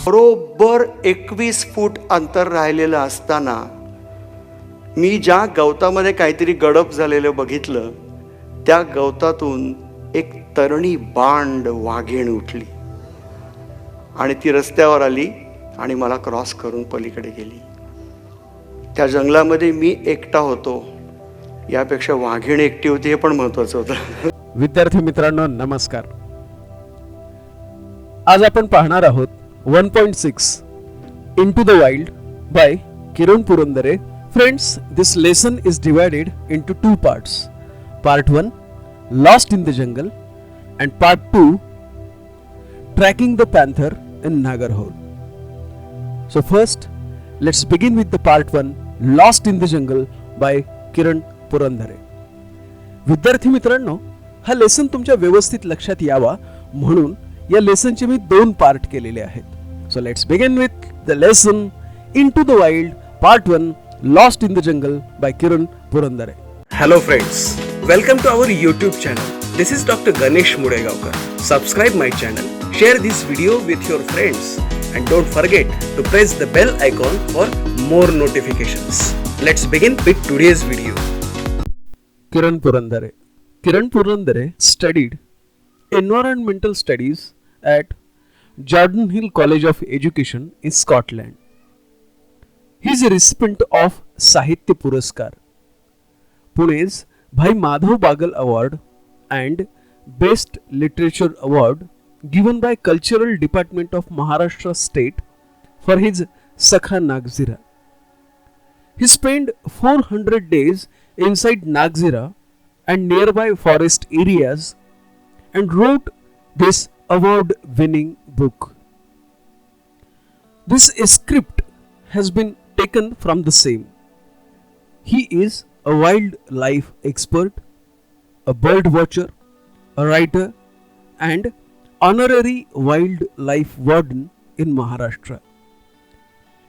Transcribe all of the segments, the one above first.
बरोबर 21 फूट अंतर राहिलेलं असताना मी ज्या गवतामध्ये काहीतरी गडप झालेलं बघितलं, त्या गवतातून एक तरणी बांड वाघीण उठली आणि ती रस्त्यावर आली आणि मला क्रॉस करून पलीकडे गेली. त्या जंगलामध्ये मी एकटा होतो, यापेक्षा वाघीण एकटी होती हे पण महत्वाचं होतं. विद्यार्थी मित्रांनो नमस्कार. आज आपण पाहणार आहोत 1.6 Into the Wild by Kiran Purandare. Friends, this lesson is divided into two parts. Part 1, Lost in the Jungle, and Part 2, Tracking the Panther in Nagarhole. So first, let's begin with the Part 1, Lost in the Jungle by Kiran Purandare. विद्यार्थी मित्रांनो, हा lesson तुमच्या व्यवस्थित लक्षात यावा म्हणून या लेसनचे मी 2 part केलेले आहेत. So let's begin with the lesson Into the Wild Part 1, Lost in the Jungle by Kiran Purandare. Hello friends, welcome to our YouTube channel. This is Dr. Ganesh Mudegaonkar. Subscribe my channel, share this video with your friends and don't forget to press the bell icon for more notifications. Let's begin with today's video. Kiran Purandare. Kiran Purandare studied environmental studies at Jordan Hill College of Education in Scotland. He is a recipient of Sahitya Puraskar, Pune's Bhai Madhav Bagal Award and Best Literature Award given by Cultural Department of Maharashtra State for his Sakha Nagzira. He spent 400 days inside Nagzira and nearby forest areas and wrote this award-winning book. This script has been taken from the same. He is a wildlife expert, a bird watcher, a writer, and honorary wildlife warden in Maharashtra.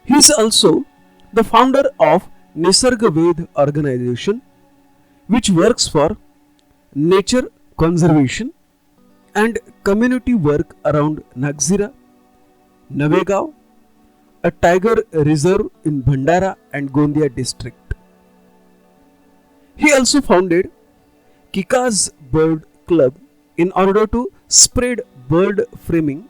He is also the founder of Nisarga Ved organization, which works for nature conservation and community work around Nagzira, Navegaon, a tiger reserve in Bhandara and Gondia district. He also founded Kika's Bird Club in order to spread bird framing,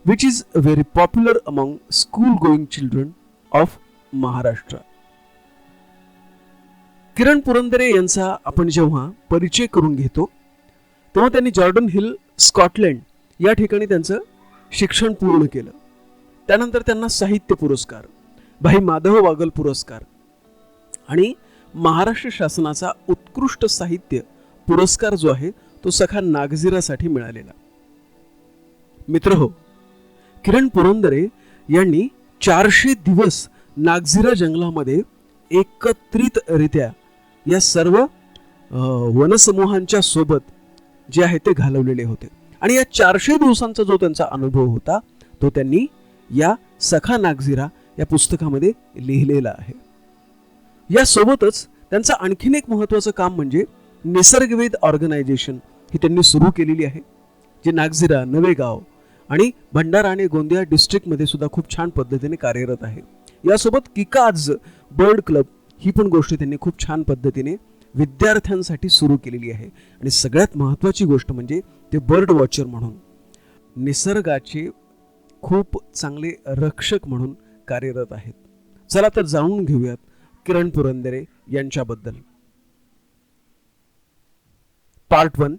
which is very popular among school-going children of Maharashtra. किरण पुरंदरे यांचा आपण जेव्हा परिचय करून घेतो तेव्हा त्यांनी Jordan hill Scotland या ठिकाणी त्यांचं शिक्षण पूर्ण केलं. त्यानंतर त्यांना साहित्य पुरस्कार, भाई माधव बागल पुरस्कार आणि महाराष्ट्र शासनाचा उत्कृष्ट साहित्य पुरस्कार जो आहे तो सखा नागझिरासाठी मिळालेला. मित्र हो, किरण पुरंदरे यांनी 400 दिवस नागझिरा जंगलामध्ये एकत्रितरित्या या सर्व वनसमूहांच्या सोबत जे आहे ते घालवलेले होते आणि या 400 दिवसांचा जो त्यांचा अनुभव होता तो त्यांनी या सखा नागझिरा या पुस्तकामध्ये लिहिलेला आहे. यासोबतच त्यांचं आणखीन एक महत्त्वाचं काम म्हणजे निसर्गवेद ऑर्गनायझेशन ही त्यांनी सुरू केलेली आहे, जे नागझिरा, नवेगाव आणि भंडारा आणि गोंदिया डिस्ट्रिक्टमध्ये सुद्धा खूप छान पद्धतीने कार्यरत आहे. यासोबत किकाज बर्ड क्लब ही पण गोष्ट त्यांनी खूप छान पद्धतीने विद्यार्थ्यांसाठी सुरू केलेली आहे आणि सगळ्यात महत्त्वाची गोष्ट म्हणजे ते बर्ड वॉचर म्हणून निसर्गाचे खूप चांगले रक्षक म्हणून कार्यरत आहेत. चला तर जाणून घेऊयात किरण पुरंदरे यांच्याबद्दल. Part 1.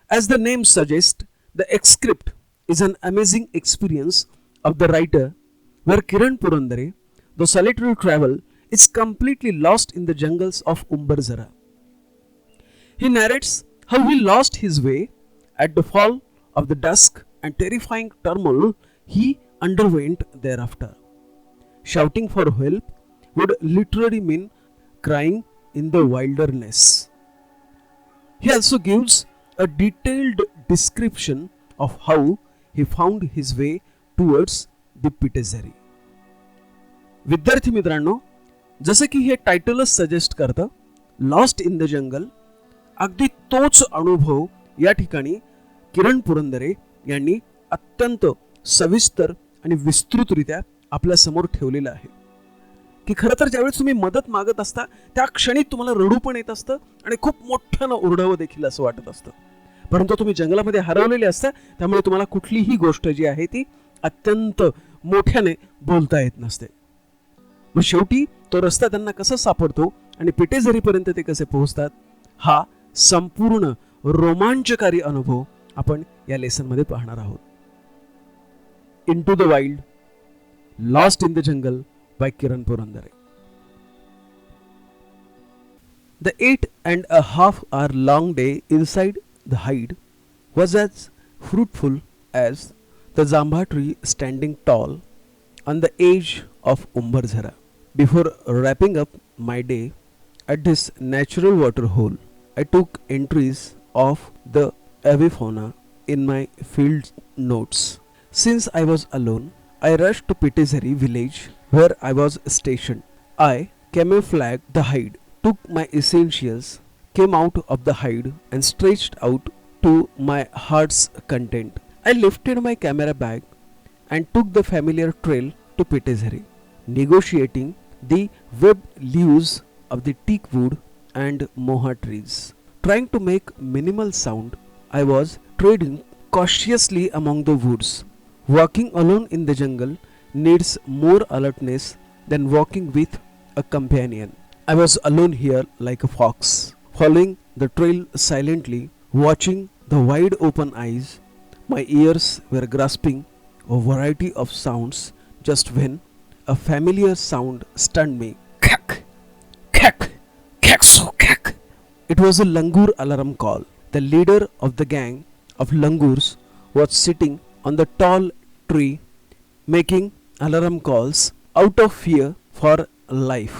As the name suggests, the excerpt is an amazing experience of the writer where Kiran Purandare, the solitary travel, is completely lost in the jungles of Umbarzara. He narrates how he lost his way at the fall of the dusk and terrifying turmoil he underwent thereafter. Shouting for help would literally mean crying in the wilderness. He also gives a detailed description of how he found his way towards the Pitezari. विद्यार्थी मित्रांनो, जसे की हे टायटलच suggest करतं, lost in the jungle, अगदी तोच अनुभव या ठिकाणी किरण पुरंदरे यांनी अत्यंत सविस्तर आणि विस्तृतरित्या आपल्या समोर ठेवलेलं आहे की खरं तर ज्यावेळेस तुम्ही मदत मागत असता त्या क्षणी तुम्हाला रडू पण येत असतं आणि खूप मोठ्यानं ओरडावं देखील असं वाटत असतं, परंतु तुम्ही जंगलामध्ये हरवलेले असता, त्यामुळे तुम्हाला कुठलीही गोष्ट जी आहे ती अत्यंत मोठ्याने बोलता येत नसते. मग शेवटी तो रस्ता त्यांना कसा सापडतो आणि पिटेझरीपर्यंत ते कसे पोहोचतात, हा संपूर्ण रोमांचकारी अनुभव आपण या लेसनमध्ये पाहणार आहोत. Into the wild, lost in the jungle by Kiran Purandare. The 8.5 hour long day inside the hide was as fruitful as the Zamba tree standing tall on the edge of Umbarzara. Before wrapping up my day at this natural water hole, I took entries of the avifauna in my field notes. Since I was alone, I rushed to Pitezari village where I was stationed. I camouflaged the hide, took my essentials, came out of the hide and stretched out to my heart's content. I lifted my camera bag and took the familiar trail to Pitezari, negotiating the webbed leaves of the teak wood and moha trees. Trying to make minimal sound, I was treading cautiously among the woods. Walking alone in the jungle needs more alertness than walking with a companion. I was alone here like a fox, following the trail silently, watching the wide open eyes. My ears were grasping a variety of sounds just when a familiar sound stunned me. Kak, kak, kakso, kak. It was a langur alarm call. The leader of the gang of langurs was sitting on the tall tree making alarm calls out of fear for life.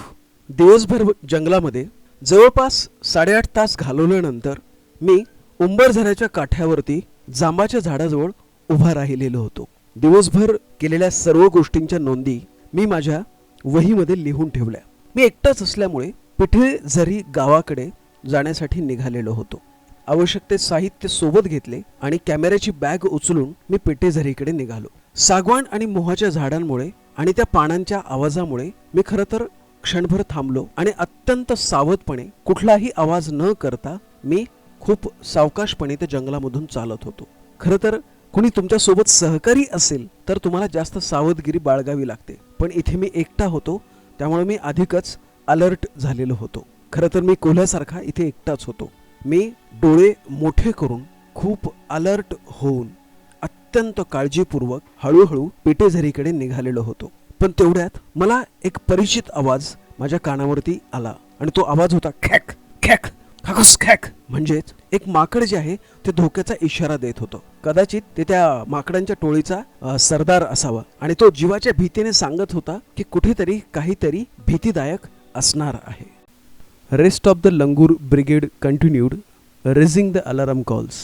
दिवसभर जंगलामध्ये जवळपास 8.5 तास घालवल्यानंतर मी उंबरझऱ्याच्या काठ्यावरती जांबाच्या झाडाजवळ उभा राहिलेलो होतो. दिवसभर केलेल्या सर्व गोष्टींच्या नोंदी मी माझ्या वहीमध्ये लिहून ठेवल्या. मी एकटाच असल्यामुळे पिठेझरी गावाकडे जाण्यासाठी निघालेलो होतो. आवश्यक ते साहित्य सोबत घेतले आणि कॅमेऱ्याची बॅग उचलून मी पिठेझरीकडे निघालो. सागवान आणि मोहाच्या झाडांमुळे आणि त्या पानांच्या आवाजामुळे मी खरं तर क्षणभर थांबलो आणि अत्यंत सावधपणे कुठलाही आवाज न करता मी खूप सावकाशपणे त्या जंगलामधून चालत होतो. खरं तर कुणी तुमच्या सोबत सहकारी असेल तर तुम्हाला जास्त सावधगिरी बाळगावी लागते, पण इथे मी एकटा होतो त्यामुळे मी अधिकच अलर्ट झालेलो होतो. खरं तर मी कोल्ह्यासारखा इथे एकटाच होतो. मी डोळे मोठे करून खूप अलर्ट होऊन अत्यंत काळजीपूर्वक हळूहळू पिटेझरीकडे निघालेलो होतो. पण तेवढ्यात मला एक परिचित आवाज माझ्या कानावरती आला आणि तो आवाज होता खॅक खॅक खकस खॅक. म्हणजेच एक माकड जे आहे ते धोक्याचा इशारा देत होतं. कदाचित ते त्या माकडांच्या टोळीचा सरदार असावा आणि तो जीवाच्या भीतीने सांगत होता की कुठेतरी काहीतरी भीतीदायक असणार आहे. Rest of the Langur brigade continued raising the alarm calls.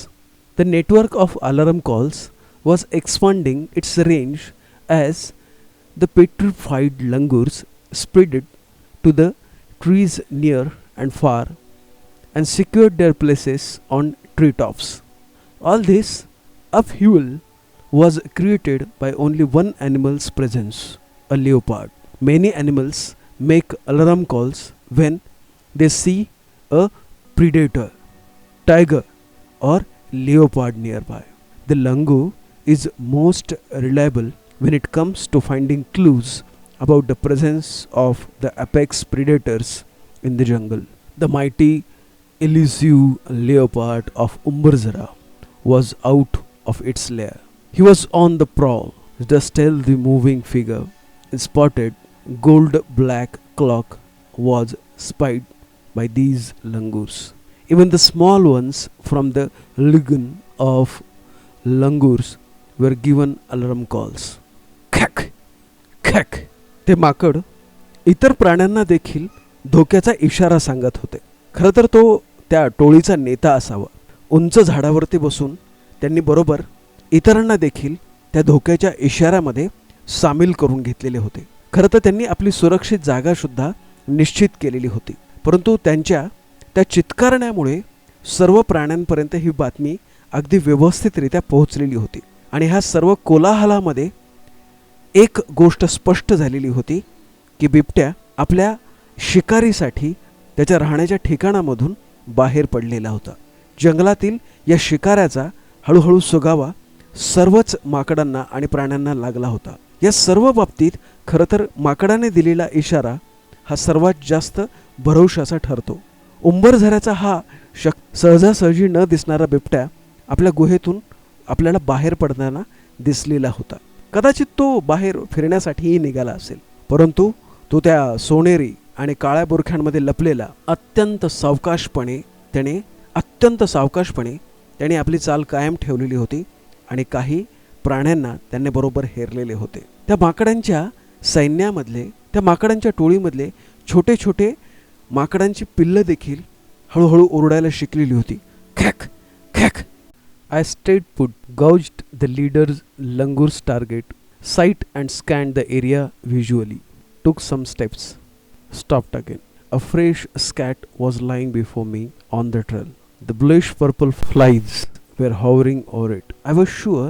The network of alarm calls was expanding its range as the petrified langurs spread to the trees near and far and secured their places on treetops. All this upheaval was created by only one animal's presence, a leopard. Many animals make alarm calls when they see a predator, tiger or leopard nearby. The langur is most reliable when it comes to finding clues about the presence of the apex predators in the jungle. The mighty elusive leopard of Umbarzara was out of its lair. He was on the prowl. The stealthy moving figure in spotted gold-black cloak was spied by these langurs. Even the small ones from the legion of langurs were given alarm calls. खॅक खॅक. ते माकड इतर प्राण्यांना देखील धोक्याचा इशारा सांगत होते. खरं तर तो त्या टोळीचा नेता असावा. उंच झाडावरती बसून त्यांनी बरोबर इतरांना देखील त्या धोक्याच्या इशाऱ्यामध्ये सामील करून घेतलेले होते. खरं तर त्यांनी आपली सुरक्षित जागा सुद्धा निश्चित केलेली होती, परंतु त्यांच्या त्या चित्कारण्यामुळे सर्व प्राण्यांपर्यंत ही बातमी अगदी व्यवस्थितरित्या पोहोचलेली होती. आणि ह्या सर्व कोलाहलामध्ये एक गोष्ट स्पष्ट झालेली होती की बिबट्या आपल्या शिकारीसाठी त्याच्या राहण्याच्या ठिकाणामधून बाहेर पडलेला होता. जंगलातील या शिकाऱ्याचा हळूहळू सुगावा सर्वच माकडांना आणि प्राण्यांना लागला होता. या सर्व बाबतीत खरं तर माकडाने दिलेला इशारा हा सर्वात जास्त भरवशाचा ठरतो. उंबरझऱ्याचा हा सहजासहजी न दिसणारा बिबट्या आपल्या गुहेतून आपल्याला बाहेर पडताना दिसलेला होता. कदाचित तो बाहेर फिरण्यासाठीही निघाला असेल, परंतु तो त्या सोनेरी आणि काळ्या बुरख्यांमध्ये लपलेला अत्यंत सावकाशपणे त्याने आपली चाल कायम ठेवलेली होती आणि काही प्राण्यांना त्याने बरोबर हेरलेले होते. त्या माकडांच्या सैन्यामधले, त्या माकडांच्या टोळीमधले छोटे छोटे माकडांची पिल्लं देखील हळूहळू ओरडायला शिकलेली होती. खॅक खॅक. I stayed put, gauged the leader's langur's target, sight and scanned the area visually. Took some steps, stopped again. A fresh scat was lying before me on the trail. The bluish purple flies were hovering over it. I was sure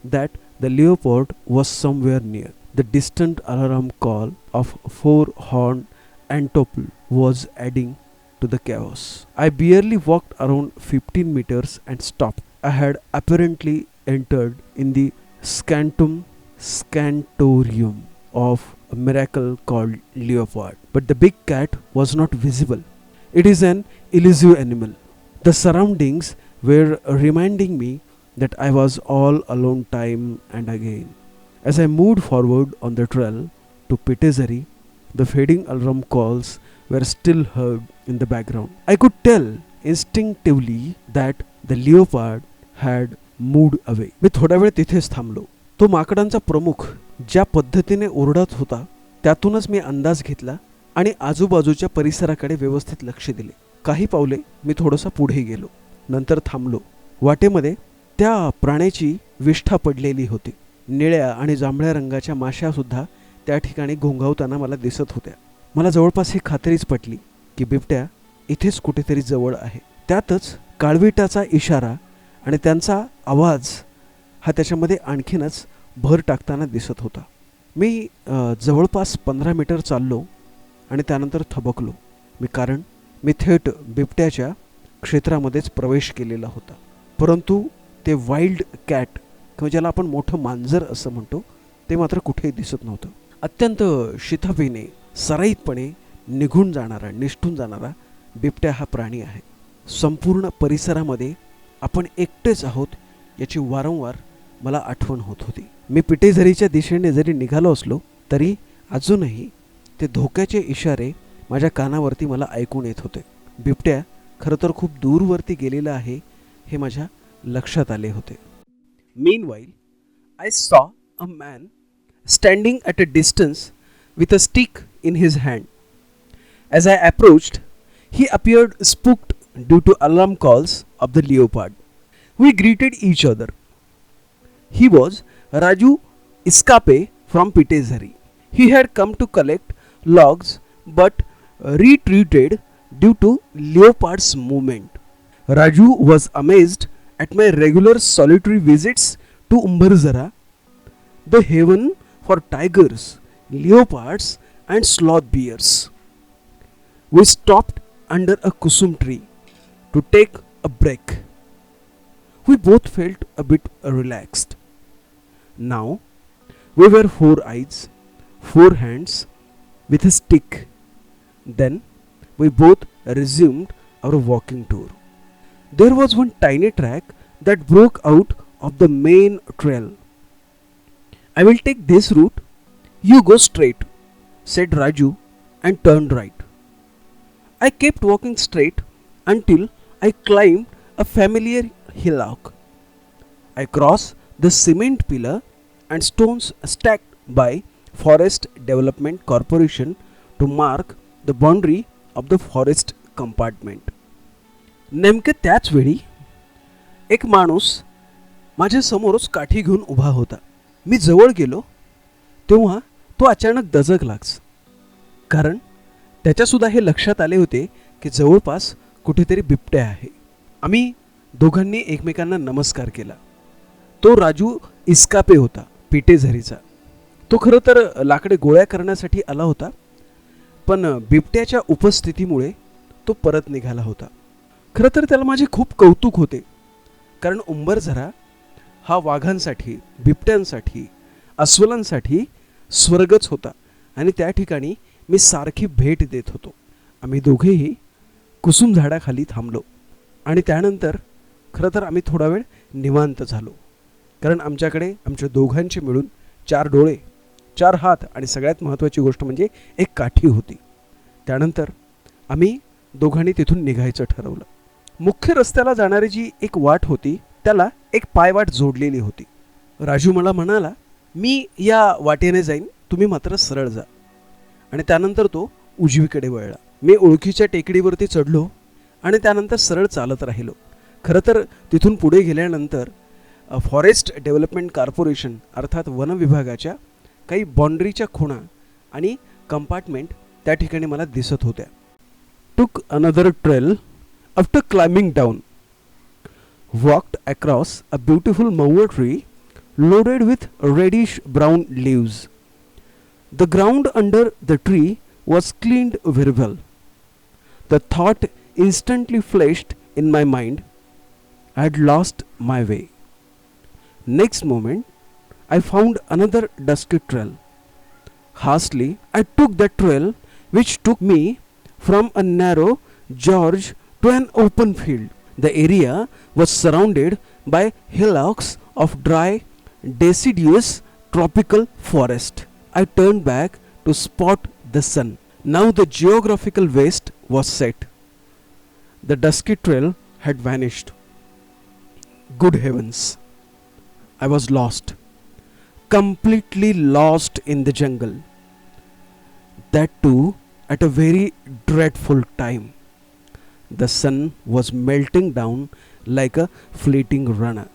that the leopard was somewhere near. The distant alarm call of four-horned antelope was adding to the chaos. I barely walked around 15 meters and stopped. I had apparently entered in the scantorium of a miracle called leopard. But the big cat was not visible. It is an elusive animal. The surroundings were reminding me that I was all alone time and again. As I moved forward on the trail to Pitezari, the fading alarm calls were still heard in the background. I could tell instinctively that the leopard had moved away. मी थोडा वेळ तिथेच थांबलो. तो माकडांचा प्रमुख ज्या पद्धतीने ओरडत होता त्यातूनच मी अंदाज घेतला आणि आजूबाजूच्या परिसराकडे व्यवस्थित लक्ष दिले. काही पावले मी थोडंसं पुढे गेलो, नंतर थांबलो. वाटेमध्ये त्या प्राण्याची विष्ठा पडलेली होती. निळ्या आणि जांभळ्या रंगाच्या माश्या सुद्धा त्या ठिकाणी घोंघावताना मला दिसत होत्या. मला जवळपास ही खात्रीच पटली की बिबट्या इथेच कुठेतरी जवळ आहे. त्यातच काळविटाचा इशारा आणि त्यांचा आवाज हा त्याच्यामध्ये आणखीनच भर टाकताना दिसत होता. मी जवळपास 15 मीटर चाललो आणि त्यानंतर थबकलो. कारण मी थेट बिबट्याच्या क्षेत्रामध्येच प्रवेश केलेला होता. परंतु ते वाईल्ड कॅट किंवा ज्याला आपण मोठं मांजर असं म्हणतो ते मात्र कुठेही दिसत नव्हतं. अत्यंत शिथापीने सराईतपणे निघून जाणारा, निष्ठून जाणारा बिबट्या हा प्राणी आहे. संपूर्ण परिसरामध्ये आपण एकटेच आहोत याची वारंवार मला आठवण होत होती. मी पिटेझरीच्या दिशेने जरी निघालो असलो तरी अजूनही ते धोक्याचे इशारे माझ्या कानावरती मला ऐकून येत होते. बिबट्या खरं तर खूप दूरवरती गेलेला आहे हे माझ्या लक्षात आले होते. Meanwhile, I saw a man standing at a distance with a stick in his hand. As I approached, he appeared spooked due to alarm calls of the leopard. We greeted each other. He was Raju Iskape from Pitezari. He had come to collect logs but retreated due to leopard's movement. Raju was amazed at my regular solitary visits to Umbarzara, the haven for tigers, leopards and sloth bears. We stopped under a kusum tree to take a break. We both felt a bit relaxed. Now we were 4 eyes, 4 hands with a stick. Then we both resumed our walking tour. There was one tiny track that broke out of the main trail. I will take this route. You go straight, said Raju and turned right. I kept walking straight until I climbed a familiar hillock. I crossed the cement pillar and stones stacked by Forest Development Corporation to mark the boundary of the forest compartment. नेमके त्याच वेळी एक माणूस माझ्या समोरच काठी घेऊन उभा होता. मी जवळ गेलो तेव्हा तो अचानक दचकलाच, कारण त्याच्यासुद्धा हे लक्षात आले होते की जवळपास कुठेतरी बिबट्या आहे. आम्ही दोघांनी एकमेकांना नमस्कार केला. तो राजू इस्कापे होता, पिटेझरीचा. तो खरं तर लाकडे गोळ्या करण्यासाठी आला होता, पण बिबट्याच्या उपस्थितीमुळे तो परत निघाला होता. खरं तर त्याला माझे खूप कौतुक होते, कारण उंबरझरा हा वाघांसाठी, बिबट्यांसाठी, अस्वलांसाठी स्वर्गच होता आणि त्या ठिकाणी मी सारखी भेट देत होतो. आम्ही दोघेही कुसुम झाडाखाली थांबलो आणि त्यानंतर खरं तर आम्ही थोडा वेळ निवांत झालो, कारण आमच्याकडे आमच्या दोघांचे मिळून 4 डोळे, 4 हात आणि सगळ्यात महत्त्वाची गोष्ट म्हणजे एक काठी होती. त्यानंतर आम्ही दोघांनी तिथून निघायचं ठरवलं. मुख्य रस्त्याला जाणारी जी एक वाट होती त्याला एक पायवाट जोडलेली होती. राजू मला म्हणाला, मी या वाटेने जाईन, तुम्ही मात्र सरळ जा. आणि त्यानंतर तो उजवीकडे वळला. मी ओळखीच्या टेकडीवरती चढलो आणि त्यानंतर सरळ चालत राहिलो. खरं तर तिथून पुढे गेल्यानंतर फॉरेस्ट डेव्हलपमेंट कॉर्पोरेशन अर्थात वन विभागाच्या काही बाँड्रीच्या खुणा आणि कंपार्टमेंट त्या ठिकाणी मला दिसत होत्या. टूक another trail after climbing down, walked across a beautiful Mahua tree loaded with reddish brown leaves. The ground under the tree was cleaned very well. The thought instantly flashed in my mind, I had lost my way. Next moment, I found another dusky trail. Hastily, I took that trail which took me from a narrow gorge to an open field. The area was surrounded by hillocks of dry deciduous tropical forest. I turned back to spot the sun. Now the geographical west was set. The dusky trail had vanished. Good heavens! I was lost. Completely lost in the jungle. That too at a very dreadful time. The sun was melting down like a fleeting runner,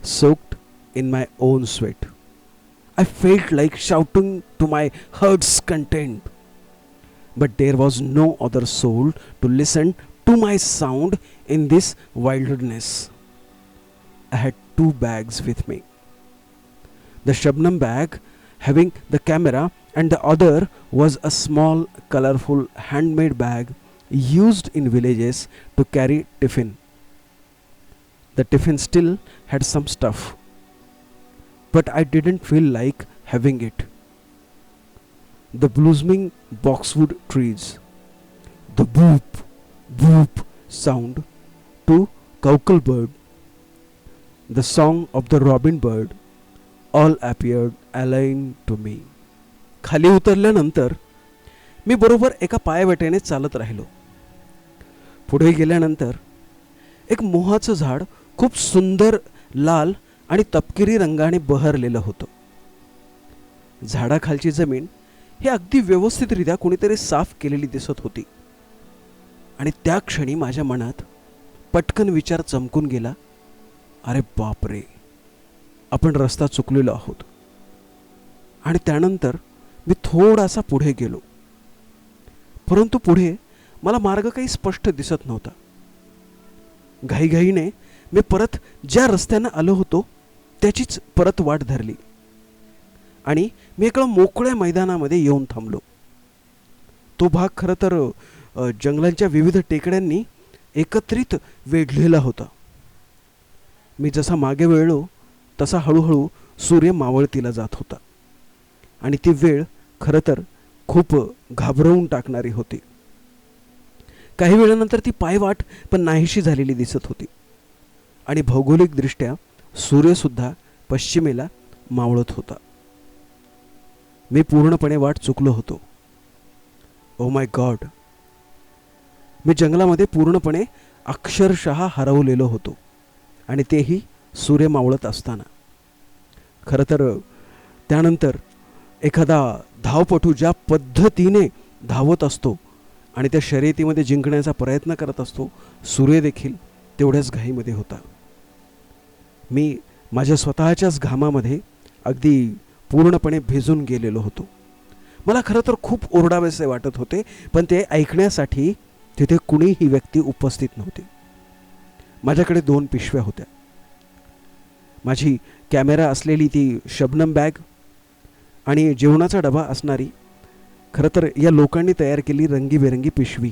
soaked in my own sweat. I felt like shouting to my heart's content, but there was no other soul to listen to my sound in this wilderness. I had 2 bags with me. The Shabnam bag having the camera and the other was a small colorful handmade bag used in villages to carry tiffin. The tiffin still had some stuff, but I didn't feel like having it. The blossoming boxwood trees, the boop, boop sound to cowcle bird, the song of the robin bird, all appeared alien to me. खाली उतरल्यानंतर मी बरोबर एका पायवाटेने चालत राहिलो. पुढे गेल्यानंतर एक मोहाचं झाड खूप सुंदर लाल आणि तपकिरी रंगाने बहरलेलं होतं. झाडाखालची जमीन ही अगदी व्यवस्थितरित्या कोणीतरी साफ केलेली दिसत होती. आणि त्या क्षणी माझ्या मनात पटकन विचार चमकून गेला, अरे बापरे, आपण रस्ता चुकलेलो आहोत. आणि त्यानंतर मी थोडासा पुढे गेलो, परंतु पुढे मला मार्ग काही स्पष्ट दिसत नव्हता. घाईघाईने मी परत ज्या रस्त्यानं आलो होतो त्याचीच परत वाट धरली आणि मी एका मोकळ्या मैदानामध्ये येऊन थांबलो. तो भाग खरं तर जंगलांच्या विविध टेकड्यांनी एकत्रित वेढलेला होता. मी जसा मागे वळलो तसा हळूहळू सूर्य मावळतीला जात होता आणि ती वेळ खरं तर खूप घाबरवून टाकणारी होती. काही वेळानंतर ती पायवाट पण नाहीशी झालेली दिसत होती आणि भौगोलिकदृष्ट्या सूर्यसुद्धा पश्चिमेला मावळत होता. मी पूर्णपणे वाट चुकलो होतो. ओ माय गॉड, मी जंगलामध्ये पूर्णपणे अक्षरशः हरवलेलो होतो आणि तेही सूर्य मावळत असताना. खरं तर त्यानंतर एखादा धावपटू ज्या पद्धतीने धावत असतो आणि त्या शर्यतीमध्ये जिंकण्याचा प्रयत्न करत असतो, सूर्य देखील तेवढ्याच घाईमध्ये होता. मी माझ्या स्वतःच्याच घामामध्ये अगदी पूर्णपणे भिजून गेलेलो होतो. मला खरं तर खूप ओरडावेसे वाटत होते, पण ते ऐकण्यासाठी तिथे कुणीही व्यक्ती उपस्थित नव्हती. माझ्याकडे 2 पिशव्या होत्या. माझी कॅमेरा असलेली ती शबनम बॅग आणि जेवणाचा डबा असणारी, खरं तर या लोकांनी तयार केली रंगीबेरंगी पिशवी.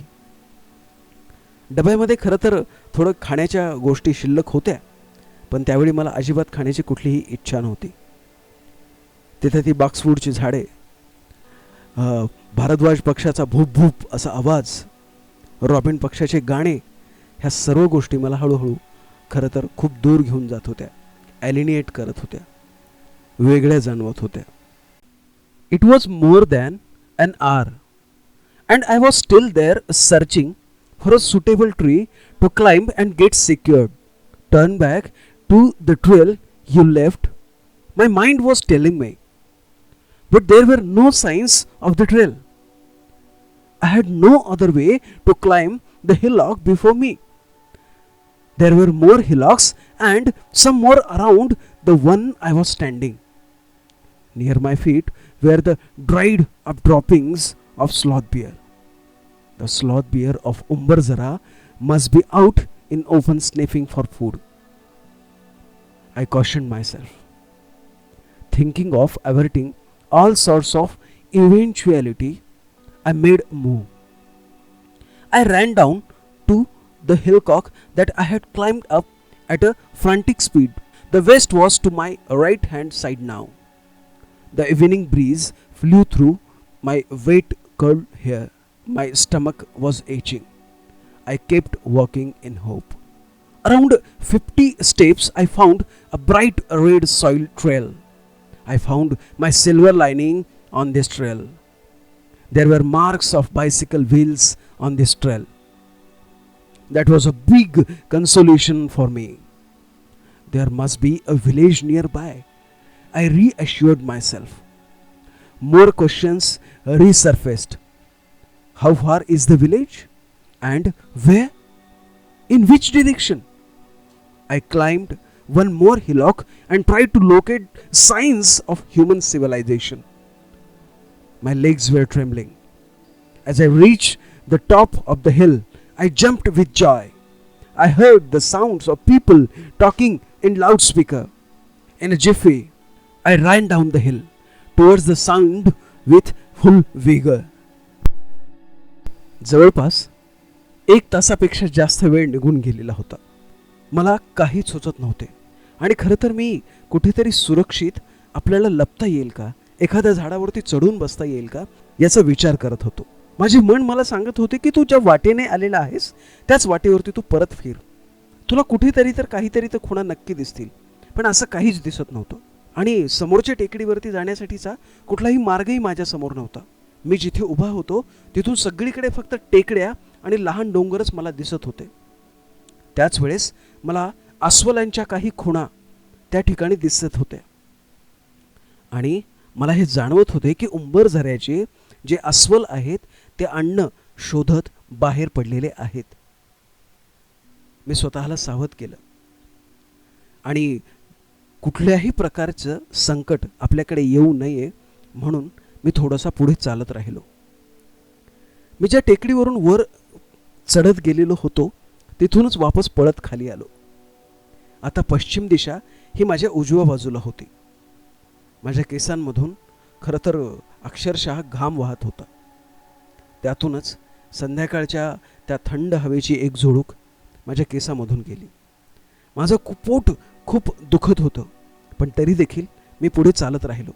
डब्यामध्ये खरं तर थोडं खाण्याच्या गोष्टी शिल्लक होत्या, पण त्यावेळी मला अजिबात खाण्याची कुठलीही इच्छा नव्हती. तिथे ती बॉक्सवूडची झाडे, भारद्वाज पक्षाचा भूप भूप असा आवाज, रॉबिन पक्षाचे गाणे, ह्या सर्व गोष्टी मला हळूहळू खरं तर खूप दूर घेऊन जात होत्या, ॲलिनिएट करत होत्या, वेगळ्या जाणवत होत्या. It was more than an hour, and I was still there searching for a suitable tree to climb and get secured. Turn back to the trail you left, my mind was telling me. But there were no signs of the trail. I had no other way to climb the hillock before me. There were more hillocks and some more around the one I was standing. Near my feet were the dried up droppings of sloth bear. The sloth bear of Umbarzara must be out in open sniffing for food. I cautioned myself, thinking of averting all sorts of eventuality. I made a move. I ran down to the hillock that I had climbed up at a frantic speed. The west was to my right hand side now. The evening breeze flew through my wet curled hair. My stomach was aching. I kept walking in hope. Around 50 steps I found a bright red soil trail. I found my silver lining on this trail. There were marks of bicycle wheels on this trail. That was a big consolation for me. There must be a village nearby, I reassured myself. More questions resurfaced. How far is the village? And where? In which direction? I climbed one more hillock and tried to locate signs of human civilization. My legs were trembling. As I reached the top of the hill, I jumped with joy. I heard the sounds of people talking in loudspeaker. In a jiffy, I ran down the hill towards the sound with full vigor. जवळपास 1 तासापेक्षा जास्त वेळ निघून गेलेला होता. मला काहीच सुचत नव्हते आणि खरं तर मी कुठेतरी सुरक्षित आपल्याला लपता येईल का, एखाद्या झाडावरती चढून बसता येईल का याचा विचार करत होतो. माझे मन मला सांगत होते की तू ज्या वाटेने आलेला आहेस त्याच वाटेवरती तू परत फिर. तुला कुठेतरी तर काहीतरी तर खुणा नक्की दिसतील, पण असं काहीच दिसत नव्हतं. आणि समोरच्या टेकडीवरती जाण्यासाठीचा कुठलाही मार्गही माझ्या समोर नव्हता. मी जिथे उभा होतो तिथून सगळीकडे फक्त टेकड्या आणि लहान डोंगरच मला दिसत होते. त्याच वेळेस मला अस्वलांच्या काही खुणा त्या ठिकाणी दिसत होत्या आणि मला हे जाणवत होते की उंबरझऱ्याचे जे अस्वल आहेत ते अन्न शोधत बाहेर पडलेले आहेत. मी स्वतःला सावध केलं आणि कुठल्याही प्रकारचं संकट आपल्याकडे येऊ नये म्हणून मी थोडासा पुढे चालत राहिलो. मी ज्या टेकडीवरून वर चढत गेलेलो होतो तिथूनच वापस पळत खाली आलो. आता पश्चिम दिशा ही माझ्या उजव्या बाजूला होती. माझ्या केसांमधून खरं तर अक्षरशः घाम वाहत होता. त्यातूनच संध्याकाळच्या त्या थंड हवेची एक झुळूक माझ्या केसामधून गेली. माझं पोट खूप दुखत होतं, पण तरी देखील मी पुढे चालत राहिलो.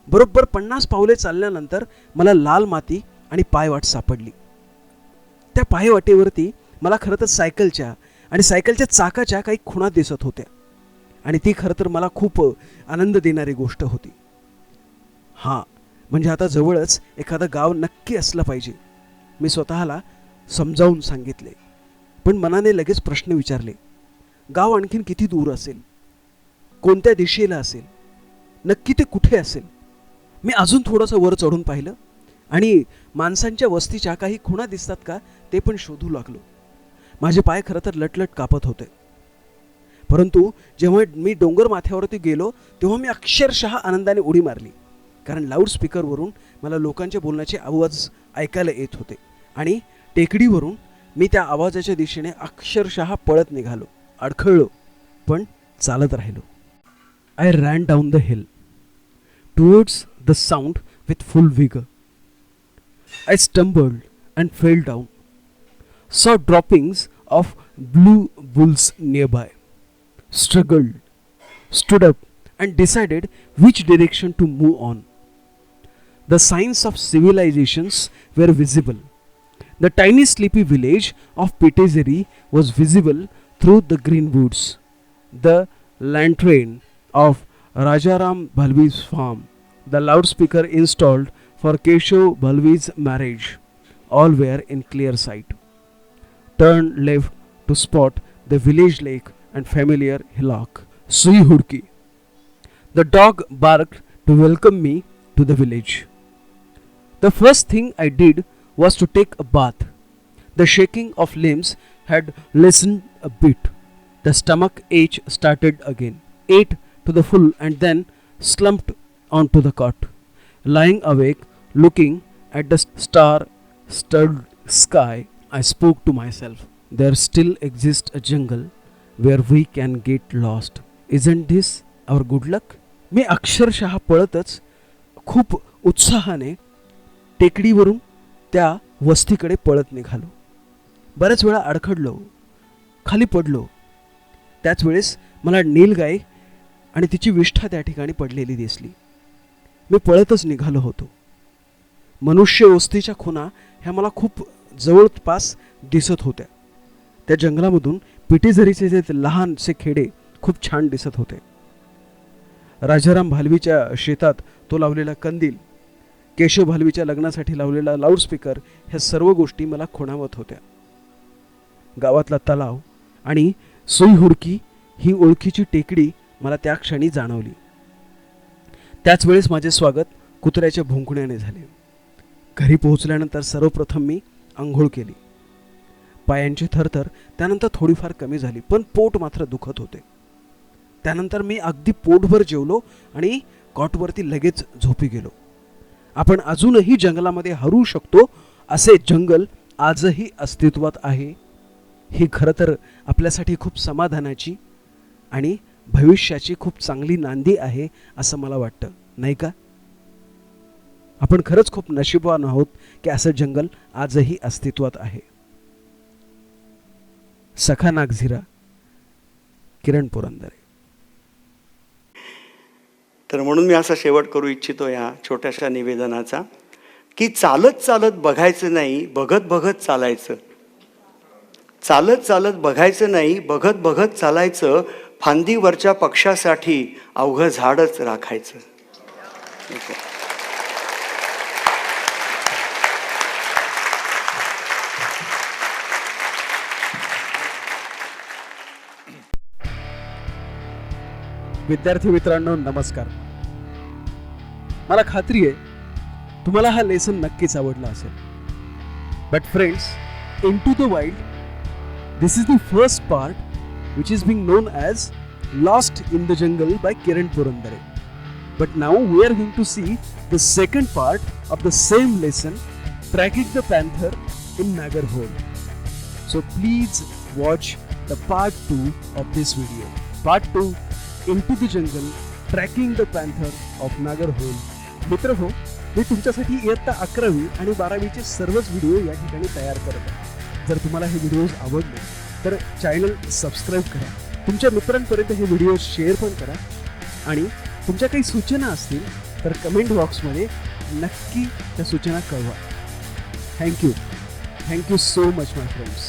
बरोबर 50 पावले चालल्यानंतर मला लाल माती आणि पायवाट सापडली. त्या पायवाटेवरती मला खरं तर सायकलच्या चाकाच्या काही खुणा दिसत होत्या आणि ती खरं तर मला खूप आनंद देणारी गोष्ट होती. हां, म्हणजे आता जवळच एखादं गाव नक्की असलं पाहिजे, मी स्वतःला समजावून सांगितले. पण मनाने लगेच प्रश्न विचारले, गाव आणखीन किती दूर असेल, कोणत्या दिशेला असेल, नक्की ते कुठे असेल. मी अजून थोडंसं वर चढून पाहिलं आणि माणसांच्या वस्तीच्या काही खुणा दिसतात का ते पण शोधू लागलो. माझे पाय खरं तर लटलट कापत होते. परंतु जेव्हा मी डोंगर माथ्यावरती गेलो तेव्हा मी अक्षरशः आनंदाने उडी मारली, कारण लाऊडस्पीकरवरून मला लोकांच्या बोलण्याचे आवाज ऐकायला येत होते आणि टेकडीवरून मी त्या आवाजाच्या दिशेने अक्षरशः पळत निघालो. अडखळलो पण चालत राहिलो. I ran down the hill towards the sound with full vigor. I stumbled and fell down, saw droppings of blue bulls nearby, struggled, stood up, and decided which direction to move on. The signs of civilizations were visible. The tiny sleepy village of Pitezeri was visible through the green woods. The lantern of Rajaram Bhalvi's farm, the loudspeaker installed for Keshav Bhalvi's marriage, all were in clear sight. Turn left to spot the village lake and familiar hillock, Sui Hudki. The dog barked to welcome me to the village. The first thing I did was to take a bath. The shaking of limbs had lessened a bit. The stomach ache started again. Ate to the full and then slumped onto the cot. Lying awake, looking at the star-studded sky, I spoke to myself. There still exists a jungle where we can get lost. Isn't this our good luck? मी अक्षरशः पळतच खूप उत्साहाने टेकडीवरून त्या वस्तीकडे पळत निघालो. बऱ्याच वेळा अडखडलो, खाली पडलो. त्याच वेळेस मला नीलगाय आणि तिची विष्ठा त्या ठिकाणी पडलेली दिसली. मी पळतच निघालो होतो. मनुष्य वस्तीच्या खुणा ह्या मला खूप जवळपास दिसत होत्या. त्या जंगलामधून पिटीझरीचे जे लहानसे खेडे खूप छान दिसत होते. राजाराम भालवीच्या शेतात तो लावलेला कंदील, केशव भालवीच्या लग्नासाठी लावलेला लाऊडस्पीकर, ह्या सर्व गोष्टी मला खुणावत होत्या. गावातला तलाव आणि सुई हुडकी ही ओळखीची टेकडी मला त्या क्षणी जाणवली. त्याच वेळेस माझे स्वागत कुत्र्याच्या भुंकण्याने झाले. घरी पोहोचल्यानंतर सर्वप्रथम मी आंघोळ केली. पायांची थरथर त्यानंतर थोडीफार कमी झाली, पण पोट मात्र दुखत होते. त्यानंतर मी अगदी पोटभर जेवलो आणि कॉटवरती लगेच झोपी गेलो. आपण अजूनही जंगलामध्ये हरू शकतो असे जंगल आजही अस्तित्वात आहे. ही खरं तर आपल्यासाठी खूप समाधानाची आणि भविष्याची खूप चांगली नांदी आहे असं मला वाटतं, नाही का? आपण खरंच खूप नशीबवान आहोत की असं जंगल आजही अस्तित्वात आहे. सखा नागझिरा, किरण पुरंदरे. तर म्हणून मी असा शेवट करू इच्छितो या छोट्याशा निवेदनाचा, की चालत चालत बघायचं नाही, बघत बघत चालायचं. चालत चालत बघायचं नाही, बघत बघत चालायचं. फांदीवरच्या पक्षासाठी अवघं झाडच राखायचं. विद्यार्थी मित्रांनो, नमस्कार. मला खात्री आहे तुम्हाला हा लेसन नक्कीच आवडला असेल. But friends, into the wild, this is the first part which is being known as Lost in the Jungle by Kiran Purandare. But now we are going to see the second part of the same lesson, Tracking the Panther in Nagarhole. So please watch the part 2 of this video. Part 2, Into the Jungle, Tracking the Panther of Nagarhole. मित्रहो, मी तुमच्यासाठी इयत्ता 11वी आणि 12वीचे सर्वच video या ठिकाणी तयार करत आहे. जर तुम्हाला हे व्हिडिओज आवडले तर चॅनल सबस्क्राईब करा, तुमच्या मित्रांपर्यंत हे व्हिडिओ शेअर पण करा आणि तुमच्या काही सूचना असतील तर कमेंट बॉक्समध्ये नक्की त्या सूचना कळवा. थँक्यू सो मच माय फ्रेंड्स.